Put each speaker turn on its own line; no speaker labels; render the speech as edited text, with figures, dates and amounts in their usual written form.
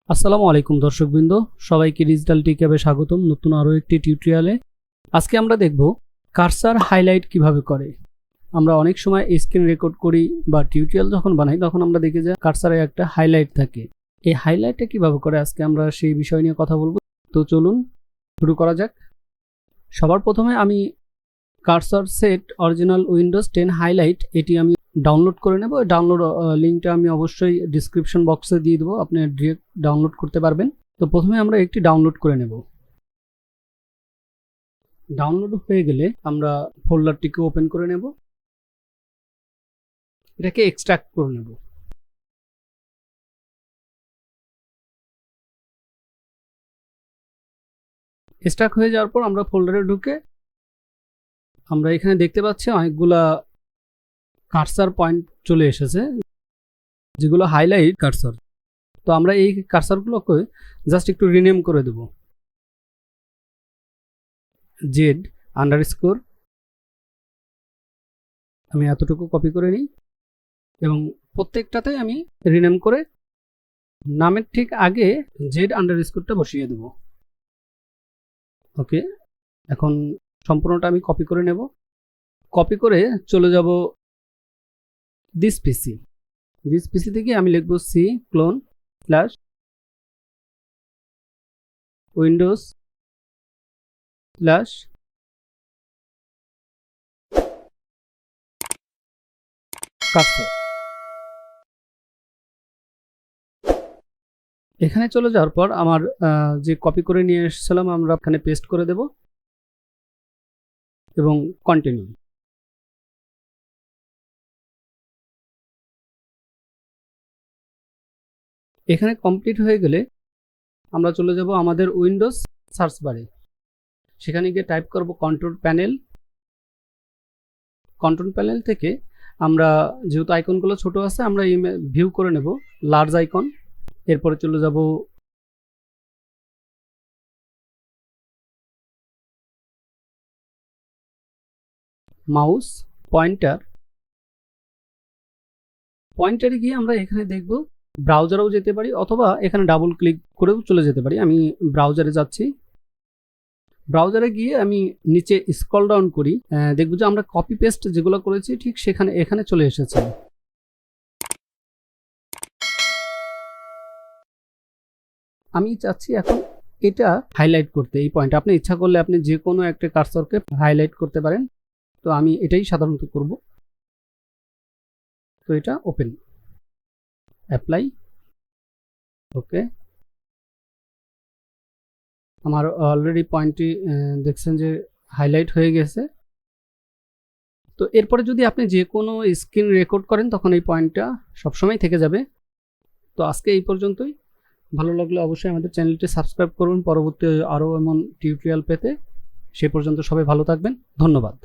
আসসালামু আলাইকুম দর্শকবৃন্দ, সবাইকে ডিজিটাল টিক্যাবে স্বাগতম নতুন আরও একটি টিউটোরিয়ালে। আজকে আমরা দেখব কার্সার হাইলাইট কিভাবে করে। আমরা অনেক সময় স্ক্রিন রেকর্ড করি বা টিউটোরিয়াল যখন বানাই তখন আমরা দেখি যে কার্সারে একটা হাইলাইট থাকে। এই হাইলাইটটা কিভাবে করে আজকে আমরা সেই বিষয় নিয়ে কথা বলবো। তো চলুন শুরু করা যাক। সবার প্রথমে আমি cursor set original Windows 10 highlight এটি আমি ডাউনলোড করে নেব। ডাউনলোড লিঙ্কটা আমি অবশ্যই ডিসক্রিপশন বক্সে দিয়ে দেবো, আপনি ডিরেক্ট ডাউনলোড করতে পারবেন। তো প্রথমে আমরা একটি ডাউনলোড করে নেব। ডাউনলোড হয়ে গেলে আমরা ফোল্ডারটিকে ওপেন করে নেব, এটাকে এক্সট্রাক্ট করে নেব। এক্সট্রাক্ট হয়ে যাওয়ার পর আমরা ফোল্ডারে ঢুকে আমরা এখানে দেখতে পাচ্ছি অনেকগুলা কার্সার পয়েন্ট চলে এসেছে, যেগুলো হাইলাইট কার্সার। তো আমরা এই কার্সারগুলোকে জাস্ট একটু রিনেম করে দেব। জেড আন্ডারস্কোর আমি এতটুকু কপি করে নিই এবং প্রত্যেকটাতে আমি রিনেম করে নামের ঠিক আগে জেড আন্ডারস্কোরটা বসিয়ে দেব। ওকে, এখন সম্পূর্ণটা আমি কপি করে নেব। কপি করে চলে যাব দিস পিসি থেকে আমি লিখব C colon slash Windows slash cursor. এখানে চলে যাওয়ার পর আমার যে কপি করে নিয়ে এসেছিলাম আমরা এখানে পেস্ট করে দেব এবং কন্টিনিউ। এখানে কমপ্লিট হয়ে গেলে আমরা চলে যাব আমাদের উইন্ডোজ সার্চ বারে। সেখানে গিয়ে টাইপ করব কন্ট্রোল প্যানেল থেকে আমরা যেহেতু আইকনগুলো ছোট আছে আমরা ভিউ করে নেব লার্জ আইকন। এরপরে চলে যাব মাউস পয়েন্টারে গিয়ে আমরা এখানে দেখব ব্রাউজারেও যেতে পারি অথবা এখানে ডাবল ক্লিক করেও চলে যেতে পারি। আমি ব্রাউজারে যাচ্ছি। ব্রাউজারে গিয়ে আমি নিচে স্ক্রল ডাউন করি, দেখব যে আমরা কপি পেস্ট যেগুলো করেছি ঠিক সেখানে এখানে চলে এসেছে। আমি চাচ্ছি এখন এটা হাইলাইট করতে। এই পয়েন্ট আপনি ইচ্ছা করলে আপনি যে কোনো একটা কার্সরকে হাইলাইট করতে পারেন, তো আমি এটাই সাধারণত করব। তো এটা ওপেন, অ্যাপ্লাই, ওকে। আমার অলরেডি পয়েন্টটি দেখছেন যে হাইলাইট হয়ে গেছে। তো এরপরে যদি আপনি যে কোনো স্ক্রিন রেকর্ড করেন তখন এই পয়েন্টটা সবসময় থেকে যাবে। তো আজকে এই পর্যন্তই। ভালো লাগলে অবশ্যই আমাদের চ্যানেলটি সাবস্ক্রাইব করুন পরবর্তী আরও এমন টিউটোরিয়াল পেতে। সে পর্যন্ত সবাই ভালো থাকবেন, ধন্যবাদ।